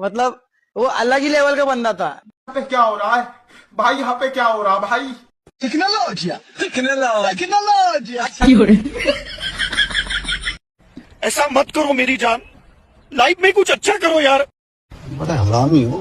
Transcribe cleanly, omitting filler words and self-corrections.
मतलब वो अलग ही लेवल का बंदा था। यहाँ पे क्या हो रहा है भाई, यहाँ पे क्या हो रहा है भाई। टेक्नोलॉजिया टेक्नोलॉजिया। ऐसा मत करो मेरी जान, लाइफ में कुछ अच्छा करो यार। बड़ा हरामी हो।